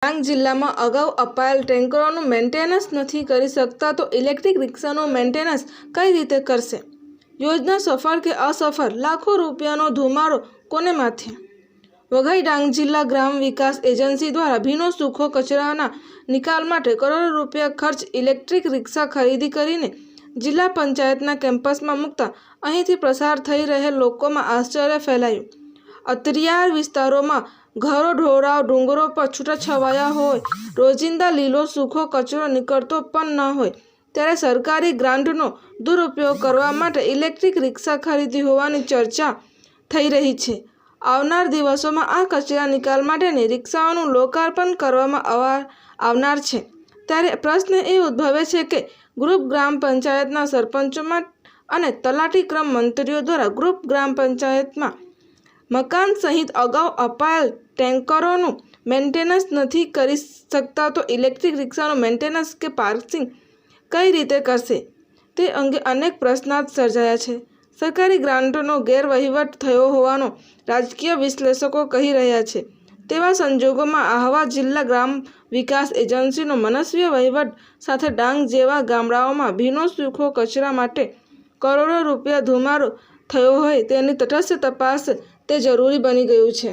ડાંગ જિલ્લામાં અગાઉ અપાયેલ ટેન્કરોનું મેન્ટેનન્સ નથી કરી શકતા તો ઇલેક્ટ્રિક રિક્ષાનું મેન્ટેનન્સ કઈ રીતે કરશે? યોજના સફળ કે અસફળ? લાખો રૂપિયાનો ધુમાડો કોને માથે? વઘઈ ડાંગ જિલ્લા ગ્રામ વિકાસ એજન્સી દ્વારા ભીનો સૂકો કચરાના નિકાલ માટે કરોડો રૂપિયા ખર્ચ ઇલેક્ટ્રિક રિક્ષા ખરીદી કરીને જિલ્લા પંચાયતના કેમ્પસમાં મૂકતા અહીંથી પસાર થઈ રહેલ લોકોમાં આશ્ચર્ય ફેલાયું। અત્રિયાળ વિસ્તારોમાં ઘરો ઢોળાવ ડુંગરો પર છૂટાછવાયા હોય, રોજિંદા લીલો સૂકો કચરો નીકળતો પણ ન હોય, ત્યારે સરકારી ગ્રાન્ટનો દુરુપયોગ કરવા માટે ઇલેક્ટ્રિક રિક્ષા ખરીદી હોવાની ચર્ચા થઈ રહી છે। આવનાર દિવસોમાં આ કચરા નિકાલ માટેની રિક્ષાઓનું લોકાર્પણ કરવામાં આવનાર છે, ત્યારે પ્રશ્ન એ ઉદ્ભવે છે કે ગ્રુપ ગ્રામ પંચાયતના સરપંચોમાં અને તલાટી ક્રમ મંત્રીઓ દ્વારા ગ્રુપ ગ્રામ પંચાયતમાં મકાન સહિત અગાઉ અપાયેલ ટેન્કરોનું મેન્ટેનન્સ નથી કરી શકતા તો ઇલેક્ટ્રિક રિક્ષાનું મેન્ટેનન્સ કે પાર્સિંગ કઈ રીતે કરશે? તે અંગે અનેક પ્રશ્નાર્થ સર્જાયા છે। સરકારી ગ્રાન્ટોનો ગેરવહીવટ થયો હોવાનું રાજકીય વિશ્લેષકો કહી રહ્યા છે। તેવા સંજોગોમાં આહવા જિલ્લા ગ્રામ વિકાસ એજન્સીનો મનસ્વી વહીવટ સાથે ડાંગ જેવા ગામડાઓમાં ભીનો સૂકો કચરા માટે કરોડો રૂપિયા ધુમાડો થયો હોય તેની તટસ્થ તપાસ તે જરૂરી બની ગયું છે।